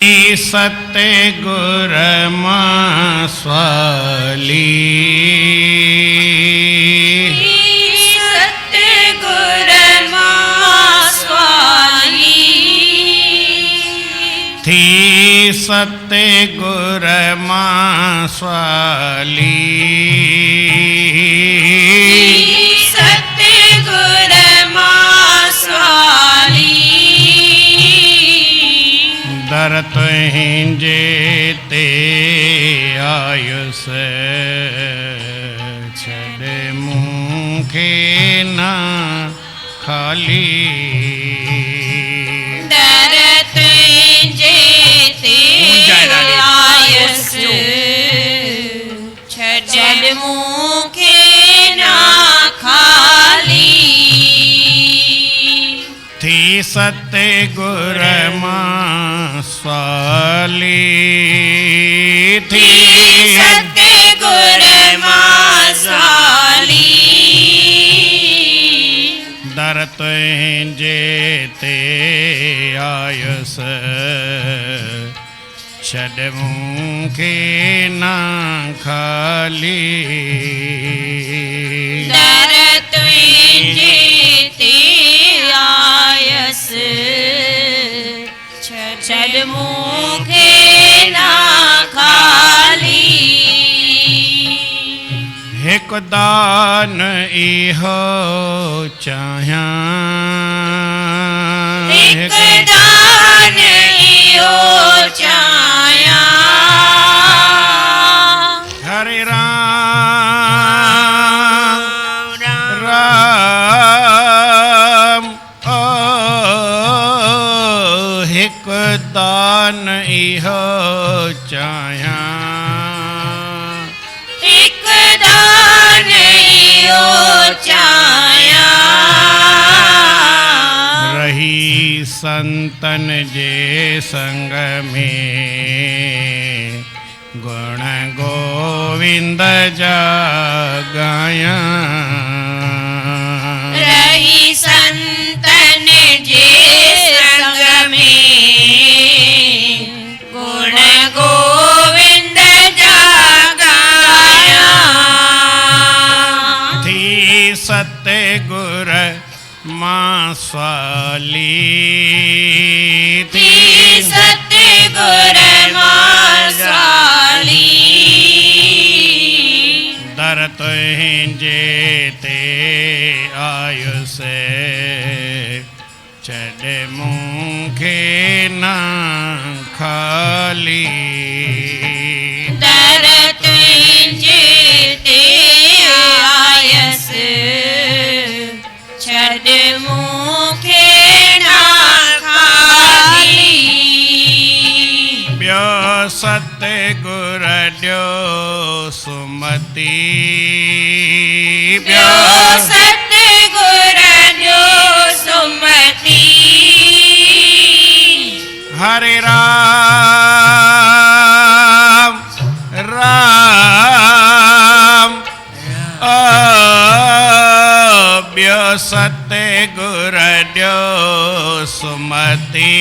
सत्य गुर मास्वाली सत्य गुर मास्वाली थी सत्य गुर मास्वाली सत्य गुर मास्वाली दर तुहिं जेते आयुस छॾ मूंखे न खाली दर तुंहिंजे ते आयुस छॾ मूंखे न खाली थी सत्य गुर मास्वाली थी सत्य गुर मास्वाली दर तुंहिंजे ते आयुस छॾ मूंखे न खाली दर तुंहिंजे ते आयस छॾ मूंखे न खाली हिकु दान इहो चाहियां हिकु दान इहो चाहियां हरे राम राम ओ हिकु दान इहो चाहियां हिकु दान इहो चाहियां रही संतन जे संग में गुण गोविंद जा गायां रही संतन जे संग में गुण गोविंद जा गायां थी सत्य गुर मास्वाली थी सत्य गुर मास्वाली दर तुहिंजे ते आयुस छॾ मूंखे न खाली दर तुंहिंजे ते आयस छॾ मूंखे न खाली ॿियो सत्य गुर ॾियो सुमति ॿियो सत्य गुर ॾियो सुमति हरे राम राम ॿियो सत्य गुर ॾियो सुमति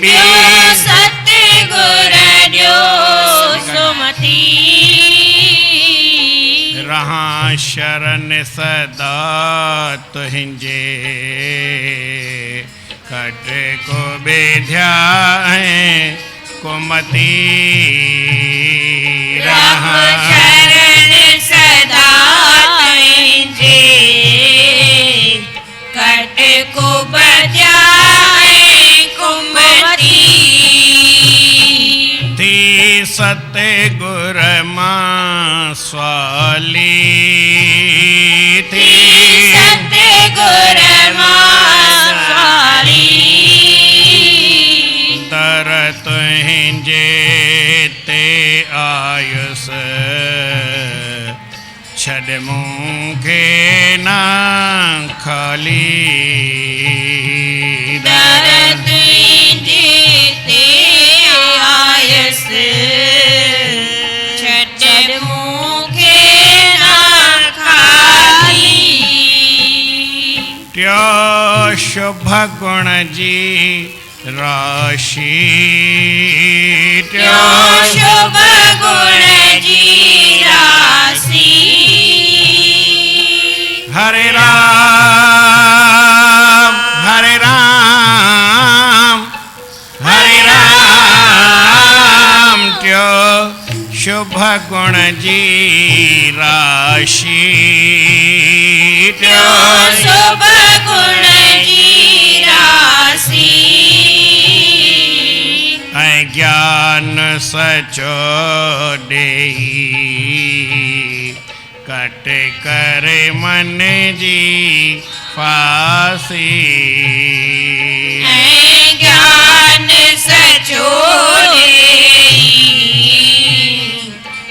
ॿियो सत्य गुर ॾियो सुमति रहां शरण सदा तुहिंजे कट को बेध्या कुमति रहां शरण सदा तुंहिंजे कट को बध्या कुमति थी सत्य गुर मास्वाली थी सत्य गुर मास्वाली दर तुहिंजे ते आयुस छॾ मूंखे न खाली दर तुंहिंजे ते आयस छॾ मूंखे न खाली टियो शुभ गुण जी राशि त्यो शुभ गुण जी राशि हरे राम हरे राम हरे राम त्यो शुभ गुण जी राशि त्यो शुभ गुण जी राशि ज्ञान सचो देही कट कर मन जी फांसी ज्ञान सचो देई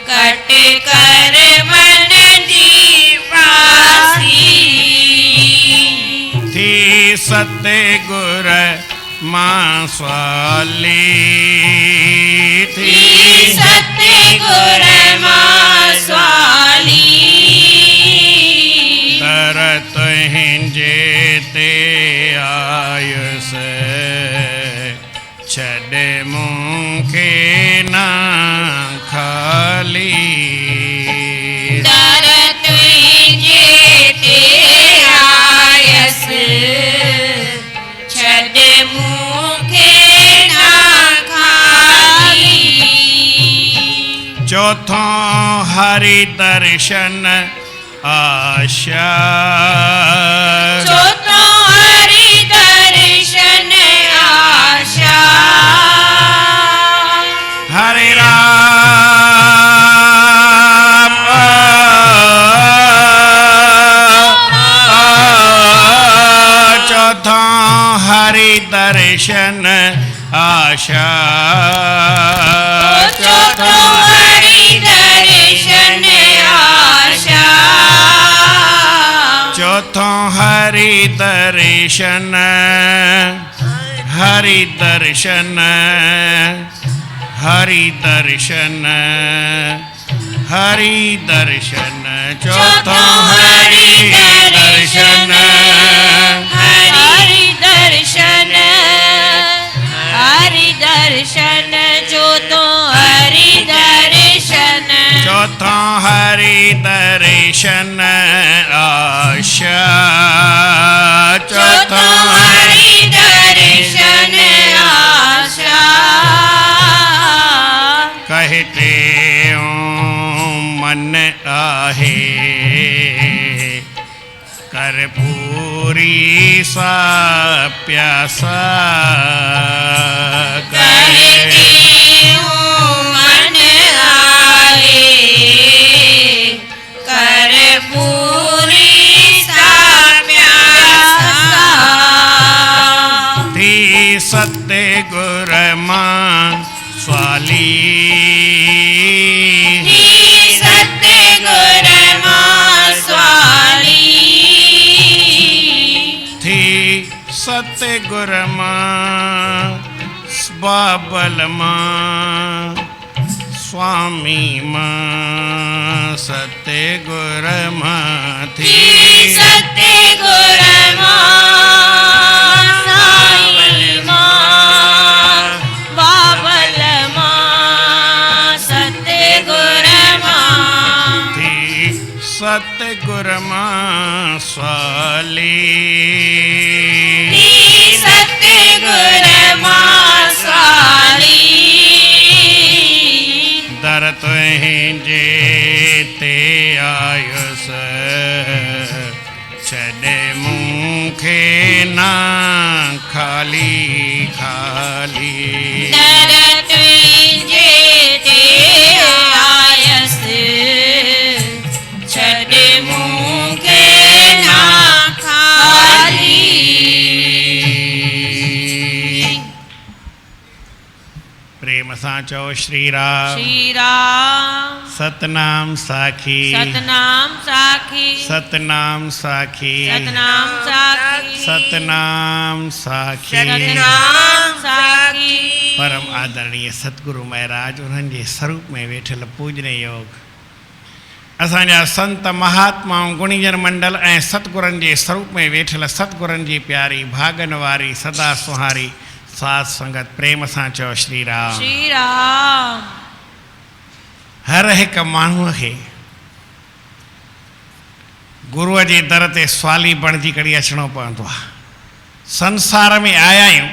कट कर मन जी फांसी थी सतगुर मां स्वाली थी सतगुर मां स्वाली तरत हिंजे ते आयुस छड़ मुखे ना खाली तरत जेते आयस छड़ मुखे ना खाली चौथों हरि दर्शन आशा चौथों हरि दर्शन आशा हरे राम चौथों हरि दर्शन आशा चौथों हरि दर्शन आशा चौथों हरि दर्शन हरि दर्शन हरि दर्शन हरि दर्शन चौथों हरि दर्शन हरि दर्शन हरि दर्शन चौथों हरि दर्शन चौथों हरि दर्शन आशा चौथों हरि दर्शन आशा कहते मन आहे कर्पूरी सा प्यासा कहते हूँ मन आए कर्पूरी सा प्यासा थी सतगुर मां स्वाली सतगुर मां स्वाली थी सतगुर मां बाबल मां स्वामी मां सतगुर मां थी सतगुर मां साईं मां बाबल मां सतगुर मां थी सतगुर मां स्वाली सतगुर मां स्वाली दर तुंहिंजे ते आयुस छॾ मूंखे ना खाली खाली दर तुंहिंजे ते आयस छॾ मूंखे ना खाली प्रेम सां चओ श्री राम श्री राम सतनाम साखी सतनाम साखी सतनाम साखी सतनाम साखी सतनाम साखी सतनाम साखी परम आदरणीय सतगुरु महाराज उन्हनि जे स्वरूप में वेठल पूजने योग असांजा संत महात्माऊं गुणीजन मंडल ऐं सतगुरनि जे स्वरूप में वेठल सतगुरनि जी प्यारी भागन वारी सदा सुहारी साथ संगत प्रेम सां चओ श्री राम। श्री राम। हर एक माण्हूअ खे गुरुअ जे दर ते स्वाली बणिजी करे अचणो पवंदो आहे। संसार में आया आहियूं,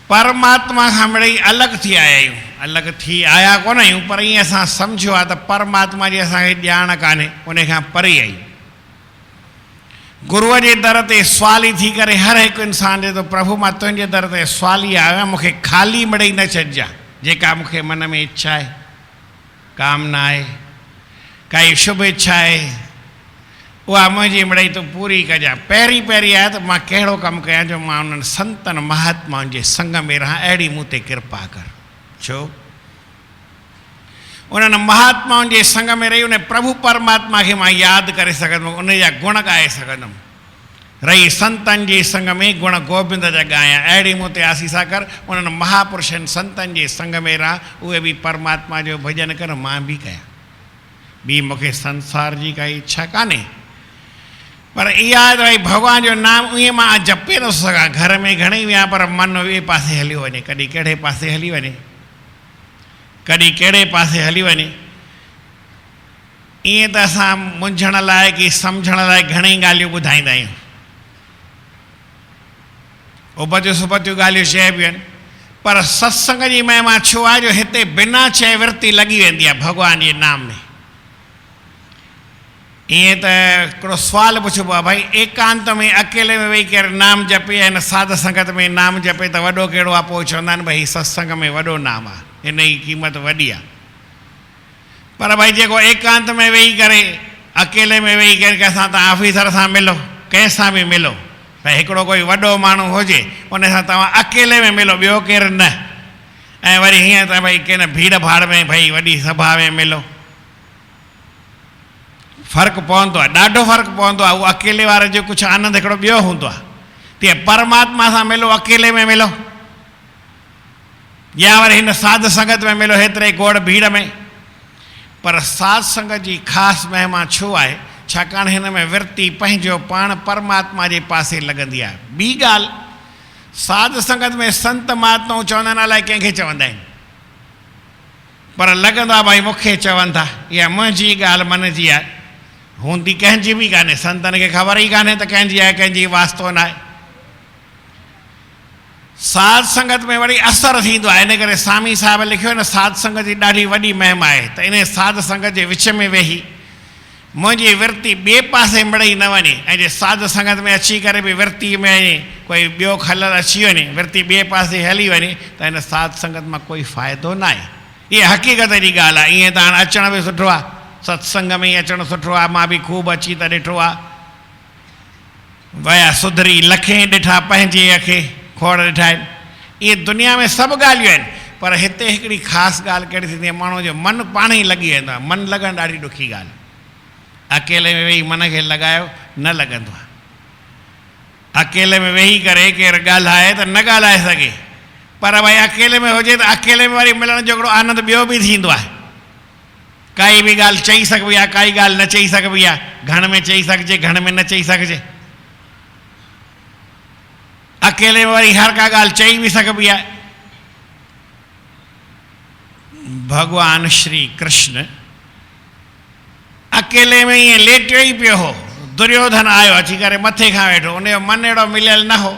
परमात्मा खां मिड़ई अलॻि थी आया आहियूं। अलॻि थी आया कोन आहियूं, पर ईअं असां सम्झो आहे त परमात्मा जी असांखे ॼाण कान्हे, उन खां परे आहियूं। गुरुअ जे दर ते स्वाली थी करे हर हिकु इंसान चए थो प्रभु मां तुंहिंजे दर ते स्वाली आहियां, मूंखे ख़ाली मिड़ई न छॾिजांइ। जेका मूंखे मन में इच्छा आहे, कामना आहे, काई शुभ इच्छा आहे, उहा मुंहिंजी मिड़ई तूं पूरी कजां। पहिरीं पहिरीं आहे त मां कहिड़ो कमु कयां जो मां उन्हनि संतनि महात्माउनि जे संग में रहां, अहिड़ी मूं ते कृपा कर। छो उन्हनि महात्माउनि जे संग में रही उन प्रभु परमात्मा खे मां यादि करे सघंदुमि, उन जा गुण ॻाए सघंदुमि। रही संतनि जे संग में गुण गोबिंद जा ॻायां, अहिड़ी मूं ते आसीसा कर। उन्हनि महापुरुषनि संतनि जे संग में रहां, उहे बि परमात्मा जो भॼन कर, मां बि कयां। ॿी मूंखे संसार जी काई इच्छा कान्हे, पर इहा आहे त भई भॻवान जो नाम ईअं मां जपे नथो सघां। घर में घणेई विया पर मन ॿिए पासे हलियो वञे, कॾहिं कहिड़े पासे हली वञे, कॾहिं कहिड़े पासे हली वञे। ईअं त असां मुंझण लाइ की सम्झण लाइ घणेई ॻाल्हियूं ॿुधाईंदा आहियूं, उबतियूं सुबतियूं ॻाल्हियूं चइबियूं आहिनि, पर सत्संग जी महिमा छो आहे जो हिते बिना चए विरती लॻी वेंदी आहे भॻवान जे नाम में। ईअं त हिकिड़ो सुवालु पुछिबो आहे, भई एकांत में अकेले में वेही करे नाम जपे ऐं साध संगत में नाम जपे त वॾो कहिड़ो आहे? पोइ चवंदा आहिनि भई सत्संग में वॾो नाम आहे, हिन जी क़ीमत वॾी आहे। पर भई जेको एकांत में वेही करे, अकेले में वेही करे कंहिंसां तव्हां ऑफिसर सां मिलो, कंहिंसां बि मिलो, भई हिकिड़ो कोई वॾो माण्हू हुजे उन सां तव्हां अकेले में मिलो, ॿियो केरु न। ऐं वरी हीअं त भई कंहिं भीड़ भाड़ में भई वॾी सभा में मिलो, फ़र्क़ु पवंदो आहे, ॾाढो फ़र्क़ु पवंदो आहे। उहो अकेले वारे जो कुझु आनंद हिकिड़ो ॿियो हूंदो आहे। तीअं परमात्मा सां मिलो, अकेले में मिलो, या वरी हिन साध संगत में मिलो, हेतिरे गोड़ भीड़ में। पर साध संगत जी ख़ासि महिमा छो आहे? छाकाणि हिन में विरती पंहिंजो पाण परमात्मा जे पासे लॻंदी आहे। ॿी ॻाल्हि, साध संगत में संत महात्माऊं चवंदा आहिनि, अलाए कंहिंखे चवंदा आहिनि, पर लॻंदो आहे भई मूंखे चवनि था, इहा मुंहिंजी ॻाल्हि मन जी आहे। हूंदी कंहिंजी बि कान्हे, संतनि खे ख़बर ई कान्हे त कंहिंजी आहे, कंहिंजी वास्तो न आहे। साध संगत में वरी असरु थींदो आहे। इन करे स्वामी साहिब लिखियो न, साध संगत जी ॾाढी वॾी महिमा आहे। त इन साध संगत जे विच में वेही मुंहिंजी विरती ॿिए पासे मिड़ई न वञे, ऐं जे साध संगत में अची करे बि विरती में कोई ॿियो खलल अची वञे, विरती ॿिए पासे हली वञे, त हिन साध संगत मां कोई फ़ाइदो न आहे। इहा हक़ीक़त जी ॻाल्हि आहे। ईअं त हाणे अचण बि सुठो आहे, सत्संग में ई अचणु सुठो आहे। मां बि ख़ूब अची त ॾिठो आहे, वया सुधरी लखे ॾिठा, पंहिंजे अखे खोड़ ॾिठा आहिनि। इहे दुनिया में सभु ॻाल्हियूं आहिनि, पर हिते हिकिड़ी ख़ासि ॻाल्हि कहिड़ी थींदी आहे, माण्हू जो मन पाण ई लॻी वेंदो आहे। मन लॻणु ॾाढी ॾुखी ॻाल्हि। अकेले में वेही मन खे लॻायो, न लॻंदो आहे। अकेले में वेही करे केरु ॻाल्हाए त न ॻाल्हाए सघे, पर भई अकेले में हुजे त अकेले में वरी मिलण जो हिकिड़ो आनंद ॿियो बि थींदो आहे। काई बि ॻाल्हि चई सघिबी आहे, काई ॻाल्हि न चई सघिबी आहे। घण में चई सघिजे, घण में न चई सघिजे। अकेले में वरी हर का ॻाल्हि चई बि सघिबी आहे। भॻवान श्री कृष्ण अकेले में ईअं लेटियो ई पियो हो, दुर्योधन आयो अची करे मथे खां वेठो, उनजो मन अहिड़ो मिलियल न हो।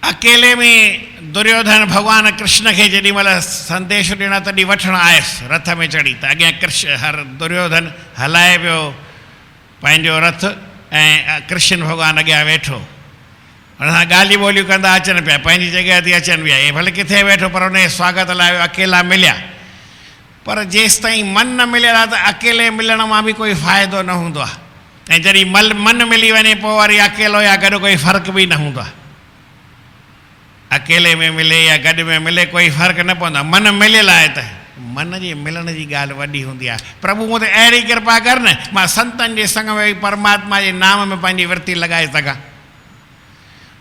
अकेले में दुर्योधन भॻवान कृष्ण खे जेॾी महिल संदेश ॾियण तॾहिं वठणु आयुसि रथ में चढ़ी, त अॻियां कृष्ण दुर्योधन हलाए पियो पंहिंजो रथ, ऐं कृष्ण भॻवान अॻियां वेठो। हुन सां ॻाल्हियूं ॿोलियूं कंदा अचनि पिया, पंहिंजी जॻह ते अचनि पिया। इहे भले किथे वेठो, पर हुनजे स्वागत लाइ अकेला मिलिया। पर जेसि ताईं मन न मिलियल आहे त अकेले मिलण मां बि कोई फ़ाइदो न हूंदो आहे। ऐं जॾहिं मन मिली वञे पोइ वरी अकेलो या गॾु कोई फ़र्क़ु बि न हूंदो आहे। अकेले में मिले या गॾु में मिले कोई फ़र्क़ु न पवंदो आहे। मन मिलियल आहे त मन जे मिलण जी ॻाल्हि वॾी हूंदी आहे। प्रभु मूं ते अहिड़ी कृपा कर न, मां संतनि जे संग में परमात्मा जे नाम में पंहिंजी विरती लॻाए सघां।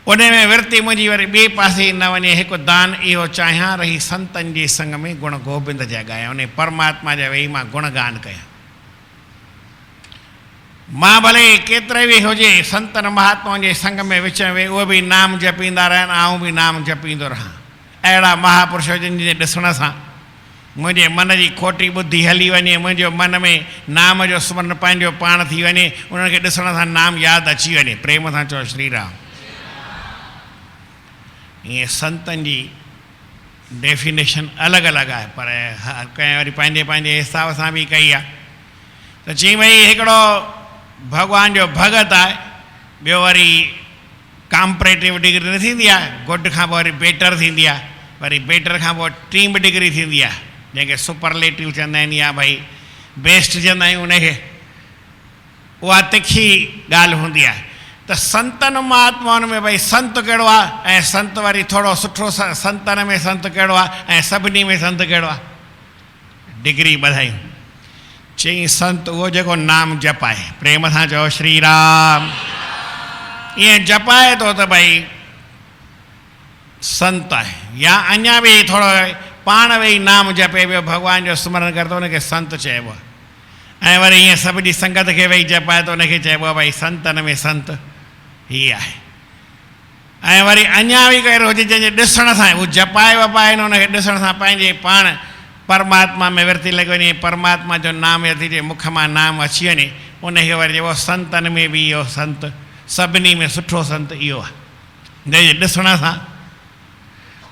उन में विरती मुंहिंजी वरी ॿिए पासे न वञे। हिकु दान इहो चाहियां, रही संतनि जे संग में गुण गोबिंद जा ॻायां, उन परमात्मा जा वेही मां गुणगान कयां। मां भले केतिरे बि हुजे संतनि महात्माउनि जे संग में विच में उहे बि नाम जपींदा रहनि, आऊं बि नाम जपींदो रहां। अहिड़ा महापुरुष जिन जे ॾिसण सां मुंहिंजे मन जी खोटी बुद्धि हली वञे, मुंहिंजो मन में नाम जो स्मरण पंहिंजो पाण थी वञे, उन्हनि खे ॾिसण सां नाम यादि अची वञे। प्रेम सां चओ श्री राम। ईअं संतनि जी डेफिनेशन अलॻि अलॻि आहे, पर हर कंहिं वरी पंहिंजे पंहिंजे हिसाब सां बि कई आहे। त चई भई हिकिड़ो भॻवान जो भगत आहे, ॿियो वरी कॉम्परेटिव डिग्री न थींदी आहे, गुड खां पोइ वरी बेटर थींदी आहे, वरी बेटर खां पोइ टीम डिग्री थींदी आहे, जंहिंखे सुपरलेटिव चवंदा आहिनि या भई बेस्ट चवंदा आहियूं उनखे। उहा तिखी ॻाल्हि हूंदी आहे। त संतनि महात्माउनि में भई संत कहिड़ो आहे, ऐं संत वरी थोरो सुठो संतनि में संत कहिड़ो आहे, ऐं सभिनी में संत कहिड़ो आहे, डिग्री ॿधायूं। चई संत उहो जेको नाम जपाए। प्रेम सां चओ श्री राम। ईअं जपाए थो त भई संत आहे, या अञा बि थोरो पाण वेही नाम जपे पियो, भॻवान जो स्मरण करे थो, उनखे संत चइबो आहे। ऐं वरी ईअं सभिनी संगत खे वेही जपाए थो, उनखे चइबो आहे भई संतनि में संत हीअ आहे। ऐं वरी अञा बि केरु हुजे जंहिंजे ॾिसण सां उहो जपाए वपाए न, उनखे ॾिसण सां पंहिंजे पाण परमात्मा में विरती लॻी वञे, परमात्मा जो नाम यदि जे मुख मां नाम अची वञे, उनखे वरी चइबो संतनि में बि इहो संत, सभिनी में सुठो संत इहो आहे। जंहिंजे ॾिसण सां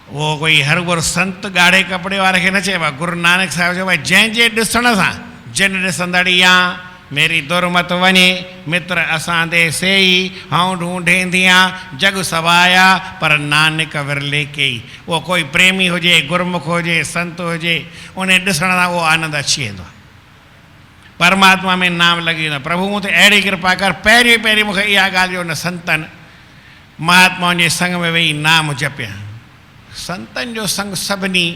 उहो कोई हर गुरु संत ॻाढ़े कपिड़े वारे खे न चइबो आहे। गुरु नानक साहिब चयो भई जंहिंजे ॾिसण सां जिन ॾिसंदड़ी या मेरी दुरमत वञे, मित्र असां दे सेई, हऊं ढूंढेंदियां जग सवाया, पर नानक विरले कई। उहो कोई प्रेमी हुजे, गुरमुख हुजे, संत हुजे, उन ॾिसण सां उहो आनंद अची वेंदो आहे, परमात्मा में नाम लॻी वेंदो। प्रभु मूं ते अहिड़ी कृपा कर, पहिरीं पहिरीं मूंखे इहा ॻाल्हि जो, उन संतनि महात्माउनि जे संग में वेही नाम जपिया। संतनि जो संग सभिनी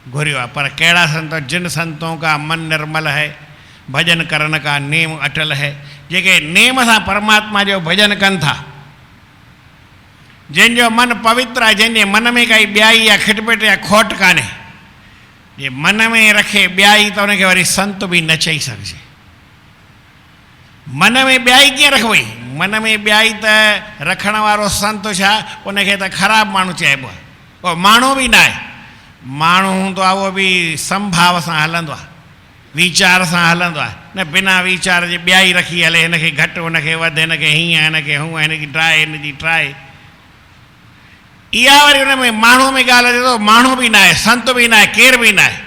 घुरियो आहे, पर कहिड़ा संत? जिन संतों का मन निर्मल है, भजन करण का नेम अटल है। जेके नेम सां परमात्मा जो भजन कनि था, जंहिंजो मन पवित्र आहे, जंहिंजे मन में काई ॿियाई या खिटपिट या खोट कान्हे, जे मन में रखे ॿियाई त उनखे वरी संत बि न चई सघिजे। मन में ॿियाई कीअं रखबई? मन में ॿियाई त रखण वारो संत छा, उनखे त ख़राबु माण्हू चइबो आहे। उहो माण्हू बि न आहे, माण्हू हूंदो आहे उहो बि संभाव सां हलंदो आहे, वीचार सां हलंदो आहे, न बिना वीचार जे ॿियाई रखी हले, हिनखे घटि हुनखे वधि, हिनखे हीअं हिनखे हूअं, हिनजी ट्राए हिनजी ट्राए। इहा वरी हुन में माण्हू में ॻाल्हि अचे थो, माण्हू बि न आहे, संत बि न आहे, केर बि न आहे,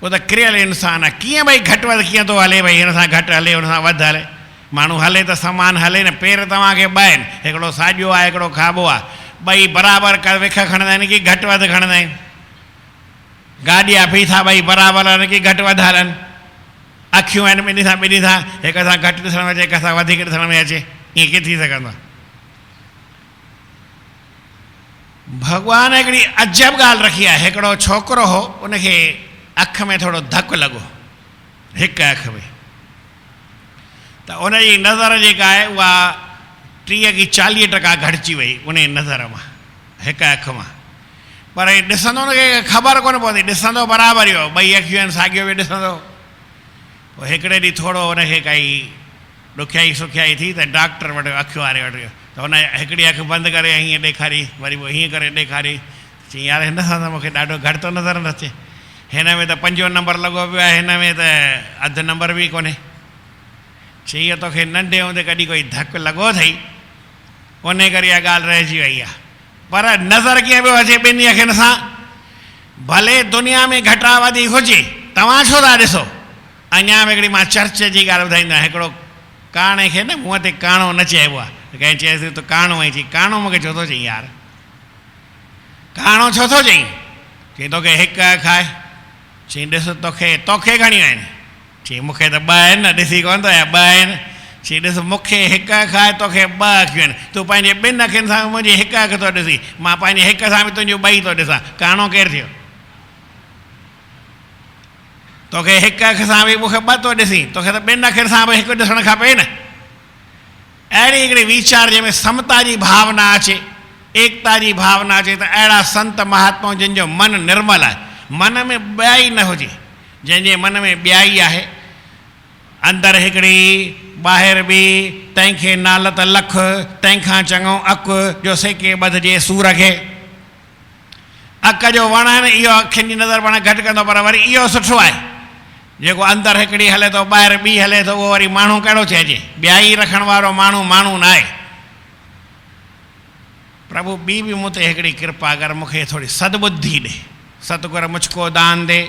उहो त क्रियल इंसान आहे। कीअं भई घटि वधि कीअं थो हले, भई हिन सां घटि हले हुन सां वधि हले? माण्हू हले त समान हले न। पेर तव्हांखे ॿ आहिनि, हिकिड़ो साॼो आहे, हिकिड़ो खाॿो आहे, ॿई बराबरि कर विख खणंदा आहिनि की घटि वधि खणंदा आहिनि? गाॾिया बीठा ॿई बराबरि आहिनि की घटि वधि हलनि? अखियूं आहिनि ॿिन्ही सां, हिक सां घटि ॾिसण में अचे, हिक सां वधीक ॾिसण में अचे, ईअं कीअं थी सघंदो आहे? भॻवान हिकिड़ी अजब ॻाल्हि रखी आहे। हिकिड़ो छोकिरो हो, उनखे अखि में थोरो धकु लॻो, हिकु अखि में, त उनजी नज़र जेका आहे उहा 30 की 40% घटिजी वई उन नज़र मां, हिकु अखि मां। पर ॾिसंदो उनखे ख़बर कोन पवंदी, ॾिसंदो बराबरि हुयो, ॿई अखियूं आहिनि, साॻियो बि ॾिसंदो। पोइ हिकिड़े ॾींहुं थोरो हुनखे काई ॾुखियाई सुखियाई थी, त डॉक्टर वटि अखि वारे वटि वियो, त हुन हिकिड़ी अखि बंदि करे हीअं ॾेखारी, वरी पोइ हीअं करे ॾेखारी। चई यार हिन सां त मूंखे ॾाढो घटि थो नज़र न अचे, हिन में त 5 नंबर लॻो पियो आहे, हिन में त अधु नंबर बि कोन्हे। चई इहो तोखे नंढे हूंदे कॾहिं कोई धकु लॻो अथई, उन करे इहा ॻाल्हि रहिजी वई आहे। पर नज़र कीअं पियो अचे ॿिन्ही अखियुनि सां? भले दुनिया में घटावधी हुजे, तव्हां छो था ॾिसो? अञा बि हिकिड़ी मां चर्च जी ॻाल्हि ॿुधाईंदो आहियां। हिकिड़ो काणे खे न मुंहं ते काणो न चइबो आहे, कंहिं चएसि तूं काणो आई। चई काणो मूंखे छो थो चई यार, काणो छो थो चई? चई तोखे हिकु अखि आहे। चई ॾिस तोखे घणियूं आहिनि? चई मूंखे त 2 आहिनि न, ॾिसी कोन थो या 2 आहिनि? चई ॾिस मूंखे हिकु अखि आहे, तोखे 2 अखियूं आहिनि, तूं पंहिंजे 2 अखियुनि सां मुंहिंजी हिकु अखि थो ॾिसी, मां पंहिंजे हिक सां बि तुंहिंजियूं 2 थो ॾिसां, काणो केरु थियो? तोखे हिकु अखि सां बि मूंखे 2 थो ॾिसी, तोखे त 2 अखियुनि सां बि हिकु ॾिसणु खपे न। अहिड़ी हिकिड़ी वीचार जंहिंमें समता जी भावना अचे, एकता जी भावना अचे, त अहिड़ा संत महात्मा जंहिंजो मन निर्मल आहे, मन में ॿियाई न हुजे, जंहिंजे मन में ॿियाई आहे, अंदरि हिकिड़ी ॿाहिरि बि तंहिंखे नालत लख तंहिंखां चङो अक जो सेके ॿधजे सूर खे। अक जो वण आहे न इहो अखियुनि जी नज़र पाण घटि कंदो, पर वरी इहो सुठो आहे जेको अंदरि हिकिड़ी हले थो ॿाहिरि ॿी हले थो, उहो वरी माण्हू कहिड़ो चइजे, ॿियाई रखण वारो माण्हू माण्हू न आहे। प्रभु ॿी बि मूं ते हिकिड़ी कृपा कर, मूंखे थोरी सदबुद्धि ॾे। सतगुर मुझको दान दे,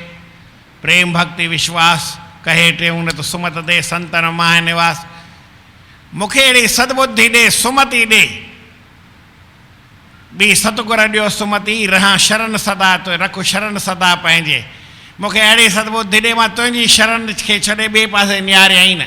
प्रेम भक्ति विश्वास कहे टेऊं न तो सुमत दे संतन माह निवास। मूंखे अहिड़ी सदबुद्धि ॾे, सुमति ॾे, ॿी सतगुर ॾियो सुमति, रहां शरण सदा तो रखो शरण सदा पंहिंजे। मूंखे अहिड़ी सदबुद्धि ॾे, मां तुंहिंजी शरण खे छॾे ॿिए पासे निहारियई न।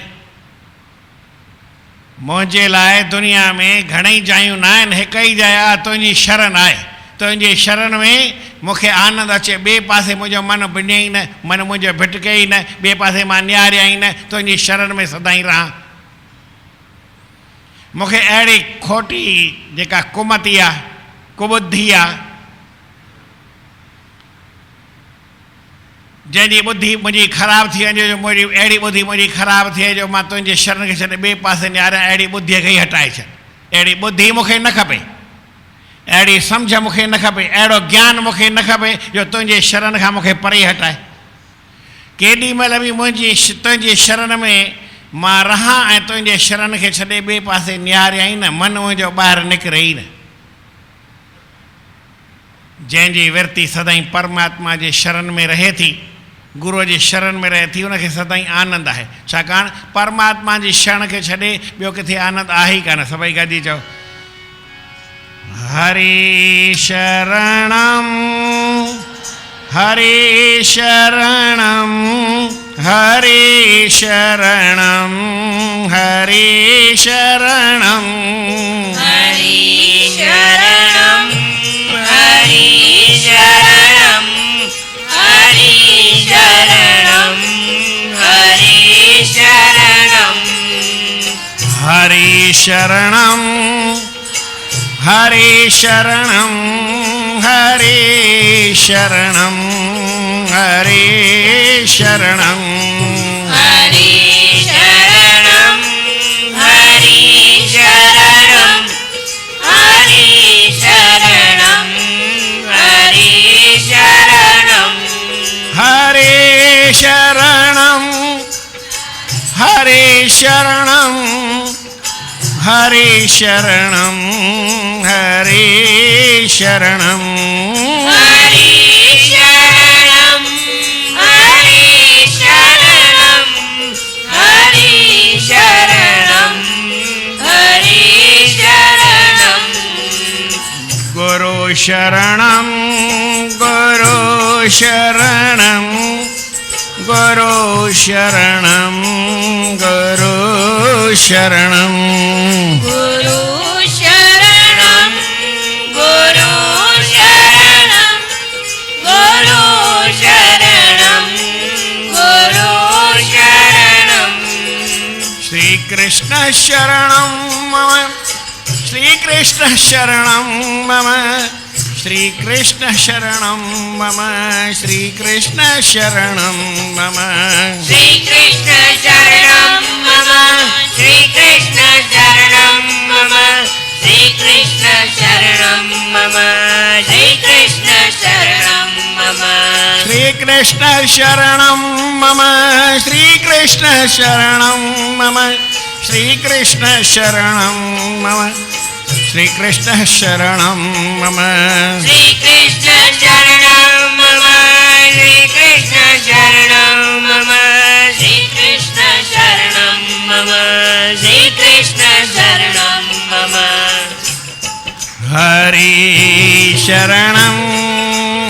मुंहिंजे लाइ दुनिया में घणेई जायूं न आहिनि, हिकु ई जाइ आहे, तुंहिंजी शरण आहे। तुंहिंजी शरण में मूंखे आनंद अचे, ॿिए पासे मुंहिंजो मन भिञई न, मन मुंहिंजो भिटके ई न, ॿिए पासे मां निहारियई न, तुंहिंजी शरण में सदाई रहां। मूंखे अहिड़ी खोटी जेका कुमती आहे, कुबुद्धि आहे, जंहिंजी ॿुद्धि मुंहिंजी ख़राबु थी वञे, जो मुंहिंजी अहिड़ी ॿुद्धि मुंहिंजी ख़राबु थिए जो मां तुंहिंजे शरण खे छॾे ॿिए पासे निहारियां, अहिड़ी ॿुद्धीअ खे ई हटाए छॾ। अहिड़ी ॿुद्धि मूंखे न खपे, अहिड़ी सम्झ मूंखे न खपे, अहिड़ो ज्ञान मूंखे न खपे जो तुंहिंजे शरण खां मूंखे परे हटाए। केॾी महिल बि तुंहिंजी शरण में मां रहां ऐं तुंहिंजे शरण खे छॾे ॿिए पासे निहारियई न, मन मुंहिंजो ॿाहिरि निकिरे ई न। जंहिंजी विरती सदाई परमात्मा जे शरण में रहे थी, गुरूअ जी शरण में रहे थी, उनखे सदाई आनंद आहे। छाकाणि परमात्मा जी शरण खे छॾे ॿियो किथे आनंद आहे ई कान। सभई गॾिजी चओ, हरि शरणम हरि शरणम हरि शरणम हरि शरणम हरि शरणम हरि शरणम हरि शरणम हरि शरणम हरि शरणम हरि शरणम हरि शरणम हरि शरणम हरि शरणम हरि शरणम हरि शरणम हरि शरणम हरे शरणम हरे शरणम हरे शरणम हरे शरणम हरि शरणम हरि शरणम हरि शरणम हरि शरणम गुरु शरणम गुरु शरणम गुरु शरणम गुरु शरणम गुरु शरणम गुरु शरणम गुरु शरणम गुरु शरणम श्री कृष्ण शरणम मम श्री कृष्ण शरणम मम श्री कृष्ण शरणम मम श्री कृष्ण शरणम मम श्री कृष्ण शरणम मम श्री कृष्ण शरणम मम श्री कृष्ण शरणम मम श्री कृष्ण शरणम मम श्री कृष्ण शरणम मम श्री कृष्ण शरणम मम श्री कृष्ण शरणम मम श्री कृष्ण शरणम मम श्री कृष्ण शरणम मम श्री कृष्ण शरणम मम श्री कृष्ण शरणम मम श्री कृष्ण शरणम मम हरि शरणम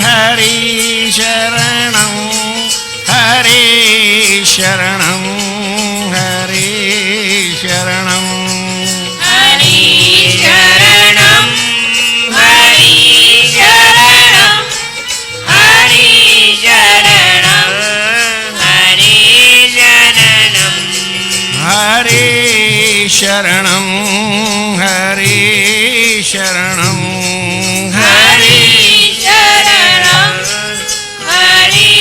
हरि शरणम हरि शरणम हरि शरणम हरि शरणम हरि शरणम हरि शरणम हरि शरणम हरि शरणम हरि शरणम हरि शरणम हरि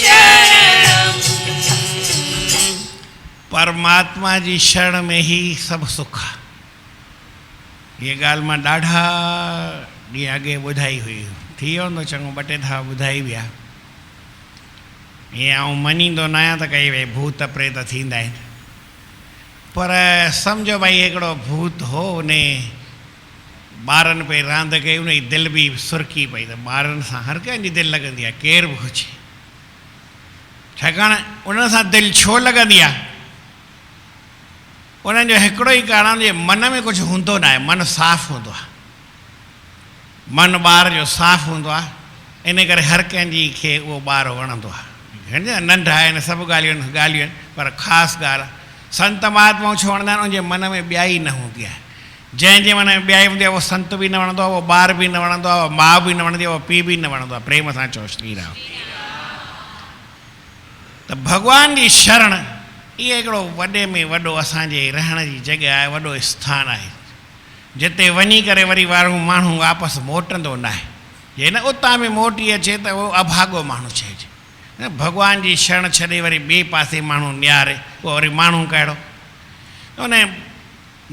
शरणम परमात्मा परमात्मा जी शरण में ही सब सुख आहे। ये ॻाल्हि मां ॾाढा ॾींहं अॻे ॿुधाई हुई, थी वियो हूंदो चङो, ॿ टे दफ़ा ॿुधाई विया। ईअं आउं मञींदो न आहियां त कई भई भूत प्रेत थींदा आहिनि, पर सम्झो भई हिकिड़ो भूत हो, उन ॿारनि पे रांदि कई, उन जी दिलि बि सुरकी पई, त ॿारनि सां हर कंहिंजी दिलि लॻंदी आहे, केर बि हुजे, छाकाणि उन सां दिलि छो लॻंदी आहे? उन्हनि जो हिकिड़ो ई कारण जे मन में कुझु हूंदो न आहे, मन साफ़ु हूंदो आहे, मन ॿार जो साफ़ु हूंदो आहे, इन करे हर कंहिंजी खे उहो ॿारु वणंदो आहे। नंढा आहिनि, सभु ॻाल्हियूं आहिनि, पर ख़ासि ॻाल्हि आहे संत महात्माऊं छो वणंदा आहिनि? उनजे मन में ॿियाई न हूंदी आहे। जंहिंजे मन में ॿियाई हूंदी आहे उहो संत बि न वणंदो आहे, उहो ॿार बि न वणंदो आहे, उहो माउ बि न वणंदी आहे, उहो पीउ बि न वणंदो आहे। प्रेम सां चओ श्री राम। त भॻवान जी शरण इहो हिकिड़ो वॾे में वॾो असांजे रहण जी जॻह आहे, वॾो स्थान आहे, जिते वञी करे वरी वारो माण्हू वापसि मोटंदो न आहे। जे न उतां बि मोटी अचे त उहो अभागो माण्हू चइजे। भॻवान जी शरण छॾे वरी ॿिए पासे माण्हू निहारे, पोइ वरी माण्हू कहिड़ो? उन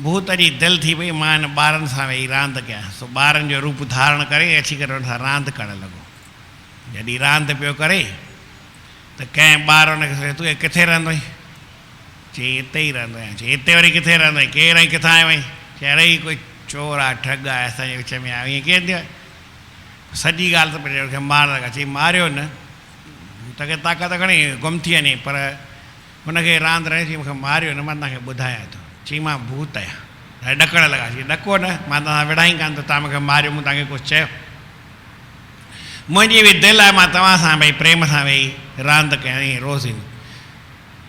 भूत जी दिलि थी पई, मां हिन ॿारनि सां वेही रांदि कयां। सो ॿारनि जो रूप धारण करे अची करे हुन सां रांदि करणु लॻो। जॾहिं रांदि पियो करे त कंहिं ॿार हुनखे तूं किथे रहंदो आहीं? चई हिते ई रहंदो आहियां। चई हिते वरी किथे रहंदो आहीं? केरु आई, किथां आयो आहीं? चई अरे कोई चोर आहे, ठग आहे, असांजे विच में आयो। ईअं कीअं थियो? सॼी ॻाल्हि त पंहिंजे हुनखे मार लॻा। चई मारियो न, तोखे ताक़त घणी, गुम थी वञे, पर हुनखे रांदि रहे। चई मूंखे मारियो न, मां तव्हांखे ॿुधायां थो। चई मां भूत आहियां। ॾकणु लॻा। चई ॾको न, मां तव्हां विढ़ाई कान थो, तव्हां मूंखे मारियो, मूं तव्हांखे कुझु चयो? मुंहिंजी बि दिलि आहे मां तव्हां सां भई प्रेम सां वेही रांदि कयां ईअं रोज़ ईंदो।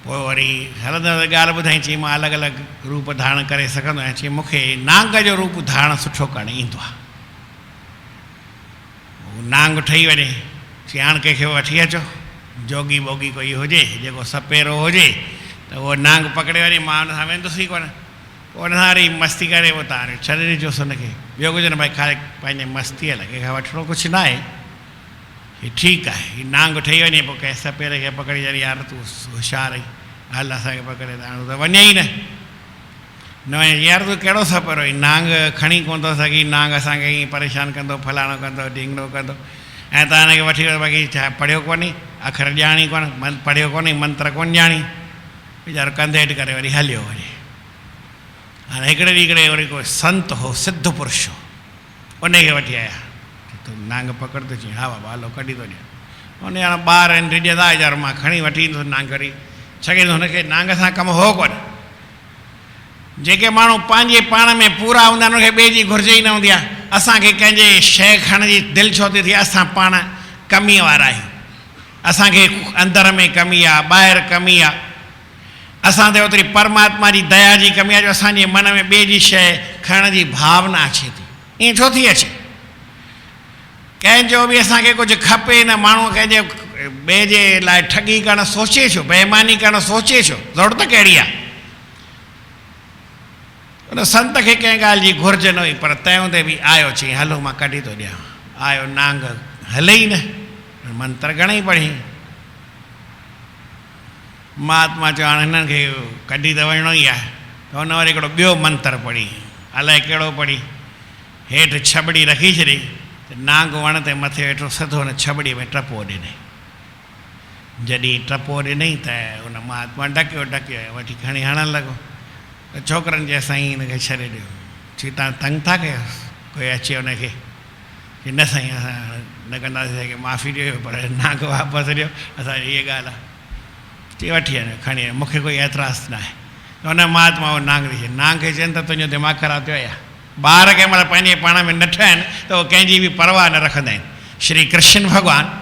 पोइ वरी हलंदे ॻाल्हि ॿुधाई। चई मां अलॻि अलॻि रूप धारण करे सघंदो आहियां। चई मूंखे नांग जो रूप धारण सुठो करणु ईंदो आहे। नांग ठही वञे। चई हाणे कंहिंखे वठी अचो, जोगी बोगी कोई हुजे जेको सपेरो हुजे त उहो नांग पकड़े वञे, मां हुन सां वेंदुसि ई कोन। पोइ हुन सां वरी मस्ती करे पोइ तव्हां छॾे ॾिजोसि हुनखे। ॿियो कुझु न, भई ख़ाली पंहिंजे मस्तीअ लाइ, कंहिंखां वठिणो कुझु न आहे। हीउ ठीकु आहे, हीउ नांग ठही वञे, पोइ कंहिं सपेरे खे पकड़ी वञे, यार तूं होशियारु आई, हल असांखे पकड़े, त वञे ई न वञे। यार तूं कहिड़ो सपेरो आहीं, नांग खणी कोन थो सघी, नांग असांखे ईअं परेशान कंदो, फलाणो कंदो, ढींगड़ो कंदो, ऐं तव्हां हिनखे वठी वियो। बाक़ी छा पढ़ियो कोन्हे, अखर ॼाणी कोन, पढ़ियो कोन्हे, मंत्र कोन ॼाणी, वीचारो कंधे हेठि करे वरी हलियो वञे। हाणे हिकिड़े ॾींहुं हिकिड़े वरी कोई संत हो, सिद्ध पुरुष हो, उनखे वठी आया। तूं नांग पकड़ त? चई हा बाबा हलो कढी थो ॾियां। उन हाणे ॿार आहिनि रिझंदा, यार मां खणी वठी ईंदुसि नांग वरी छॾे। हुनखे नांग सां कमु हो कोन। जेके माण्हू पंहिंजे पाण में पूरा हूंदा आहिनि, उनखे ॿिए जी घुर्ज ई न हूंदी आहे। असांखे कंहिंजे शइ खणण जी दिलि छो थी थिए? असां पाण कमीअ वारा आहियूं। असांखे अंदर में कमी आहे, ॿाहिरि कमी आहे। असां ते ओतिरी परमात्मा जी दया जी कमी आहे जो असांजे मन में ॿिए जी शइ खणण जी भावना अचे थी। ईअं छो थी अचे? कंहिंजो बि असांखे कुझु खपे न, माण्हू कंहिंजे ॿिए जे लाइ ठगी करणु सोचे छो, बेईमानी करणु सोचे छो? ज़रूरत कहिड़ी आहे? उन संत खे कंहिं ॻाल्हि जी घुर्ज न हुई, पर तंहिं हूंदे बि आयो। चई हलो मां कढी थो ॾियां। आयो, नांग हले ई न, मंत्र घणेई पढ़ी। महात्मा चयो हाणे हिननि खे कढी त वञिणो ई आहे। त हुन वरी हिकिड़ो ॿियो मंत्र पढ़ी, अलाए कहिड़ो पढ़ी, हेठि छबड़ी रखी छॾी, नांग वण ते मथे वेठो, सिधो हुन छबड़ीअ में टपो ॾिनई। जॾहिं टपो ॾिनई त हुन महात्मा ढकियो वठी खणी हणणु लॻो। त छोकिरनि जे साईं हिनखे छॾे ॾियो। चई तव्हां तंग था कयोसि? कोई अचे हुनखे? न साईं असां न कंदासीं, की माफ़ी ॾियो, पर नांग वापसि ॾियो, असांजी इहा ॻाल्हि आहे। चई वठी वञो, खणी वञो, मूंखे कोई एतिराज़ु न आहे। त हुन महात्मा उहो नांग ॾिसे। नांग खे चवनि त तुंहिंजो दिमाग़ ख़राबु थियो आहे। ॿार कंहिं महिल पंहिंजे पाण में न ठहनि त उहो कंहिंजी बि परवाह न रखंदा आहिनि। श्री कृष्ण भॻवानु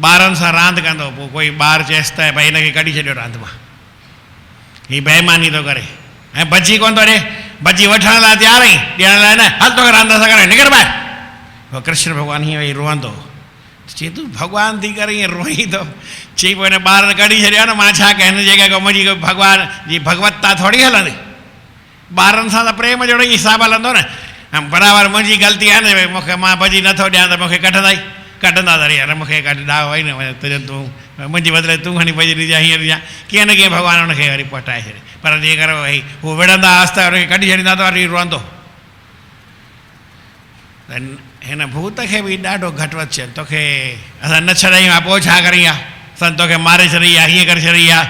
ॿारनि सां रांदि कंदो, पोइ कोई ॿार चएसि त भई हिनखे कढी छॾियो रांदि मां, हीअ बेईमानी थो करे, ऐं भॼी कोन थो ॾे, भॼी वठण लाइ तयारु आहीं, ॾियण लाइ न, हल तोखे रांदि सां करे निकिर ॿाहिरि। पोइ कृष्ण भॻवानु हीअं वेही रोअंदो। चई तूं भॻवान थी करे ईअं रोई थो? चई पोइ हिन ॿारनि कढी छॾियो न, मां छा कयां? हिन जॻह खां मुंहिंजी भॻवान जी भगवत्ता थोरी हलंदी। ॿारनि सां त प्रेम जहिड़ो ई हिसाबु हलंदो न। ऐं बराबरि मुंहिंजी ग़लती आहे न, मूंखे मां भॼी नथो ॾियां त मूंखे कढंदाई। कढंदा तरी यार मूंखे कढ ॾाहो वई न तुंहिंजो तूं मुंहिंजे बदिले तूं खणी भॼी ॾिजां हीअं ॾिजां कीअं न कीअं भॻवानु हुनखे वरी पटाए छॾे। पर जेकर भई हू विढ़ंदा आस्ता हुनखे कढी छॾींदा त वरी रोअंदो। त हिन भूत खे बि ॾाढो घटि वधि चयनि तोखे असां न छॾायूं आहे पोइ छा करी आहे, असां तोखे मारे छॾी आहे, हीअं करे छॾी आहे,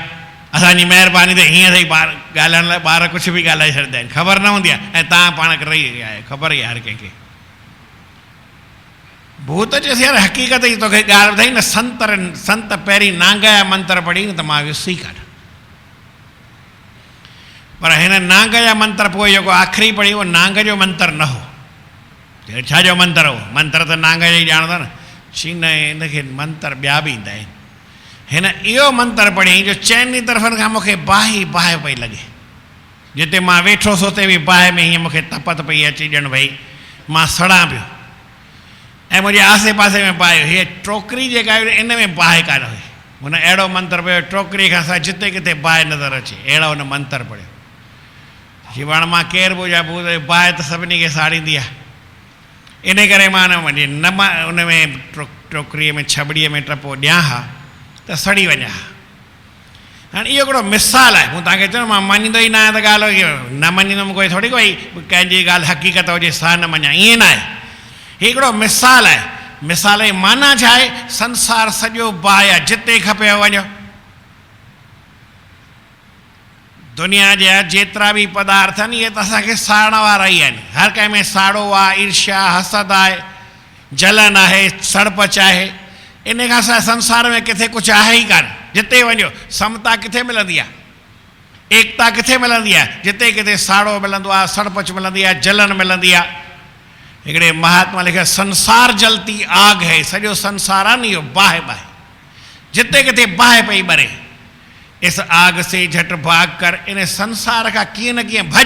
असांजी महिरबानी ते हीअं अथई ॿार ॻाल्हाइण लाइ ॿार कुझु बि ॻाल्हाए छॾींदा आहिनि, ख़बर न हूंदी आहे ऐं तव्हां पाण रही आहे, ख़बर ई आहे हर कंहिंखे। भूत चएसि यार हक़ीक़त ई तोखे ॻाल्हि ॿुधाई न, संत पहिरीं नांग जा मंत्र पढ़ी न त मां वियुसि कान, पर हिन नांग जा मंत्र पोइ जेको आख़िरी पढ़ी उहो नांग जो मंत्र न हो। छाजो मंत्र हो? मंत्र त नांग जो ई ॼाणंदा न, शीन हिनखे मंत्र ॿिया बि ईंदा आहिनि। हिन इहो मंत्र पढ़ियईं जो चइनी तरफ़नि खां मूंखे बाहि बाहि पई लॻे, जिते मां वेठोसि उते बि बाहि में हीअं मूंखे तपत पई अची ॼण भई मां सड़ां पियो, ऐं मुंहिंजे आसे पासे में बाहि, हीअ टोकरी जेका हुई इन में बाहि कान हुई। हुन अहिड़ो मंत्र पियो टोकरीअ खां सवाइ जिते किथे बाहि नज़र अचे, अहिड़ो हुन मंत्र पढ़ियो। जीवन मां केरु बि हुजां भूत बाहि त सभिनी खे साड़ींदी आहे, इन करे मां न मां उन में टोकरीअ में छबड़ीअ में टपो ॾियां हा त सड़ी वञा। हाणे इहो हिकिड़ो मिसाल आहे, मूं तव्हांखे चयो मां मञींदो ई न आहियां त ॻाल्हि न मञींदुमि, कोई थोरी कोई कंहिंजी ॻाल्हि हक़ीक़त हुजे सा न मञा, ईअं न आहे। हीउ हिकिड़ो मिसाल आहे। मिसाल जी माना छा आहे? संसार सॼो बाहि आहे, जिते खपे वञो। दुनिया जा जेतिरा बि पदार्थ आहिनि इहे त असांखे साड़ण वारा ई आहिनि। हर कंहिं में साड़ो आहे, ईर्ष्या, हसद आहे, जलन आहे, सड़पच आहे। इन खां सवाइ संसार में किथे कुझु आहे ई कान। जिते वञो समता किथे मिलंदी आहे, एकता किथे मिलंदी आहे? जिते किथे साड़ो मिलंदो आहे, सड़पच मिलंदी आहे, जलन मिलंदी आहे। हिकिड़े महात्मा लिखियो संसार जलती आग है, सॼो संसार आहे न इहो बाहि बाहि, जिते किथे बाहि पई ॿरे। इस आग से झट भाग कर, इन संसार का कीअं न कीअं भॼ।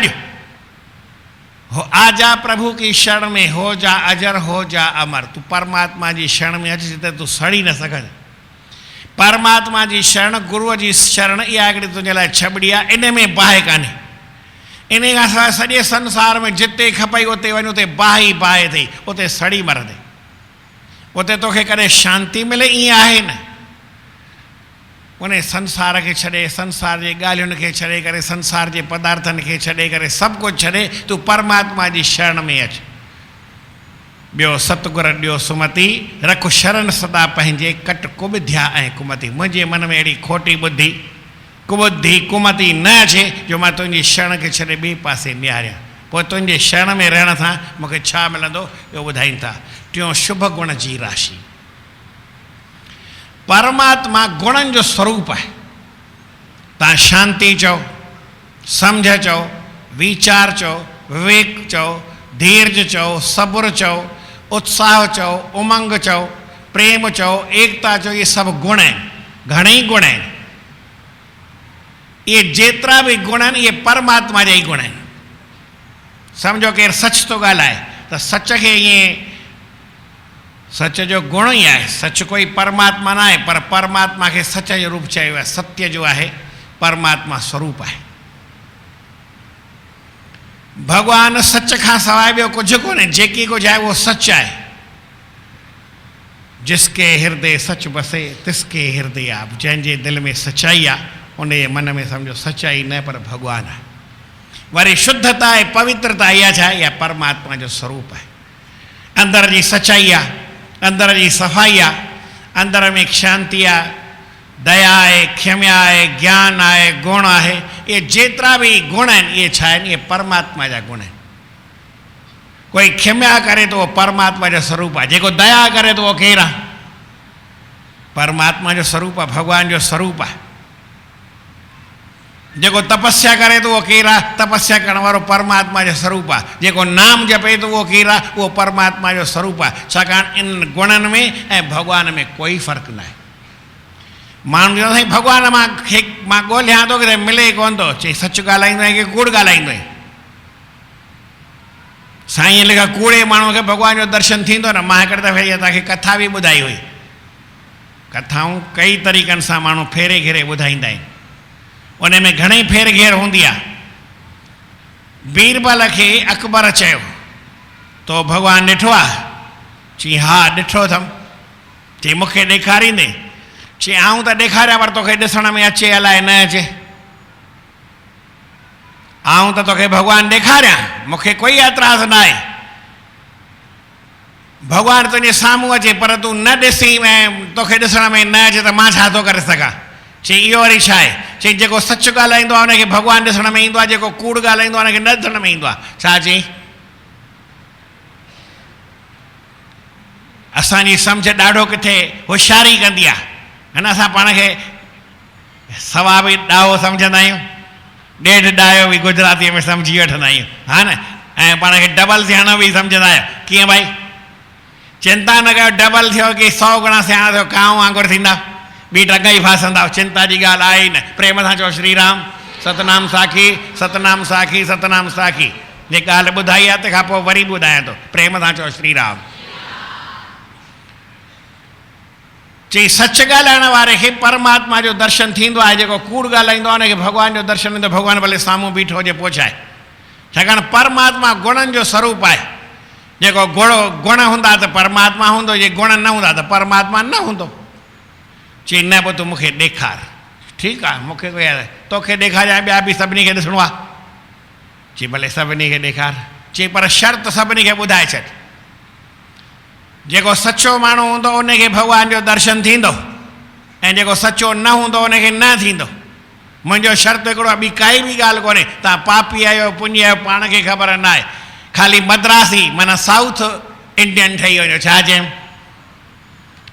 हो आजा प्रभु की शरण में, हो जा अजर हो जा अमर। तू परमात्मा जी शरण में अच जिते तू सड़ी न सघे। परमात्मा जी शरण, गुरूअ जी शरण इहा हिकिड़ी तुंहिंजे लाइ छबड़ी आहे, इन में बाहि कान्हे। इन खां सवाइ सॼे संसार में जिते खपई उते वञ, उते बाहि बाहि अथई, उते सड़ी मरंदे, उते तोखे कॾहिं शांती मिले, ईअं आहे न। उन संसार खे छॾे, संसार जी ॻाल्हियुनि खे छॾे करे, संसार जे पदार्थनि खे छॾे करे, सभु कुझु छॾे तूं परमात्मा जी शरण में अच। ॿियो सतगुर ॾियो सुमति, रख शरण सदा पंहिंजे, कट कुॿिध्या ऐं कुमति। मुंहिंजे मन में अहिड़ी खोटी बुद्धि, कुॿुद्धि, कुमति न अचे जो मां तुंहिंजी शरण खे छॾे ॿिए पासे निहारियां। पोइ तुंहिंजे शरण में रहण सां मूंखे छा मिलंदो इहो ॿुधाइनि था। टियों शुभ गुण जी राशि। परमात्मा गुणनि जो स्वरूप आहे। तव्हां शांती चओ, सम्झ चओ, वीचार चओ, विवेक चओ, धीरज चओ, सब्र चओ, उत्साह चओ, उमंग चओ, प्रेम चओ, एकता चओ, इहे सभु गुण आहिनि। घणेई गुण आहिनि। इहे जेतिरा बि गुण आहिनि इहे परमात्मा जा ई गुण आहिनि। सम्झो केरु सच थो ॻाल्हाए त सच खे ईअं, सच जो गुण ई आहे। सच कोई परमात्मा न आहे, पर परमात्मा खे सच जो रूप चयो आहे। सत्य जो आहे परमात्मा स्वरूप आहे। भॻवानु सच खां सवाइ ॿियो कुझु कोन्हे। जेकी कुझु आहे उहो सच आहे। जिसके हृदय सच बसे तिसके हृदय आप। जंहिंजे दिलि में सचाई आहे उन जे मन में सम्झो सचाई न, पर भॻवानु आहे। वरी शुद्धता ऐं पवित्रता इहा छा आहे? इहा परमात्मा जो स्वरूप आहे। अंदर जी सचाई आहे, अंदर जी सफ़ाई आहे, अंदर में शांती आहे, दया आहे, क्षमा आहे, ज्ञान आहे, गुण आहे। इहे जेतिरा बि गुण आहिनि इहे छा आहिनि? इहे परमात्मा जा गुण आहिनि। कोई क्षमा करे तो उहो परमात्मा जो स्वरूप आहे। जेको दया करे तो उहो केरु आहे? परमात्मा जो स्वरूप आहे, भॻवान जो स्वरूप आहे। जेको तपस्या करे तो उहो केरु आहे? तपस्या करण वारो परमात्मा जो स्वरूप आहे। जेको नाम जपे तो उहो केरु आहे? उहो परमात्मा जो स्वरूप आहे। छाकाणि इन गुणनि में ऐं भॻवान में कोई फ़र्क़ु न आहे। माण्हू चवंदो साईं भॻवान मां ॻोल्हियां थो किथे मिले कोन थो। चई सच ॻाल्हाईंदो आहे की कूड़ ॻाल्हाईंदो आहे? साईं लिखा कूड़े माण्हू खे भॻवान जो दर्शन थींदो न। मां हिकिड़े दफ़े इहा तव्हांखे कथा बि ॿुधाई हुई। कथाऊं कई तरीक़नि सां माण्हू फेरे घेरे ॿुधाईंदा आहिनि। उन में घणेई फेर घेर हूंदी आहे। बीरबल खे अकबर चयो तो भॻवानु ॾिठो आहे? चई हा ॾिठो अथमि। चई मूंखे ॾेखारींदे? चई आऊं त ॾेखारियां पर तोखे ॾिसण में अचे अलाए न अचे। आऊं त तोखे भॻवानु ॾेखारियां, मूंखे कोई एतिराज़ न आहे। भॻवानु तुंहिंजे साम्हूं अचे पर तूं न ॾिसी ऐं तोखे ॾिसण में न अचे त मां छा थो करे सघां? चई इहो वरी छा आहे? चई जेको सच ॻाल्हाईंदो आहे उनखे भॻवानु ॾिसण में ईंदो आहे, जेको कूड़ ॻाल्हाईंदो आहे उनखे न ॾिसण में ईंदो आहे। छा चई? असांजी सम्झ ॾाढो किथे होशियारी कंदी आहे, है न? असां पाण खे सवा बि ॾाहो सम्झंदा आहियूं, ॾेढ ॾाहो बि गुजरातीअ में सम्झी वठंदा आहियूं, हा न? ऐं पाण खे डबल थियणो बि सम्झंदा आहियूं। कीअं भाई? चिंता न कयो, डबल थियो की 100 गुणा सियाणा थियो, कांव वांगुरु थींदा, ॿी टंग ई फासंदा। चिंता जी ॻाल्हि आहे ई न। प्रेम सां चओ श्री राम, सतनाम साखी, सतनाम साखी, सतनाम साखी। जे ॻाल्हि ॿुधाई आहे तंहिंखां पोइ वरी ॿुधायां थो, प्रेम सां चओ श्री राम। चई सच ॻाल्हाइण वारे खे परमात्मा जो दर्शन थींदो आहे, जेको कूड़ ॻाल्हाईंदो आहे उनखे भॻवान जो दर्शन ईंदो। भॻवानु भले साम्हूं बीठो हुजे पोइ छा आहे? छाकाणि परमात्मा गुणनि जो स्वरूप आहे। जेको गुण हूंदा त परमात्मा हूंदो, जे गुण न हूंदा त परमात्मा न हूंदो। चई न पोइ तूं मूंखे ॾेखार। ठीकु आहे, मूंखे कोई तोखे ॾेखारियां, ॿिया बि सभिनी खे ॾिसणो आहे। चई भले सभिनी खे ॾेखार। चई पर शर्त सभिनी खे ॿुधाए छॾ। जेको सचो माण्हू हूंदो उनखे भॻवान जो दर्शन थींदो, ऐं जेको सचो न हूंदो उनखे न थींदो। मुंहिंजो शर्त हिकिड़ो आहे, ॿी काई बि ॻाल्हि कोन्हे। तव्हां पापी आहियो, पुञी आहियो, पाण खे ख़बर न आहे। ख़ाली मद्रासी माना साउथ इंडियन ठही वञो। छा चयमि?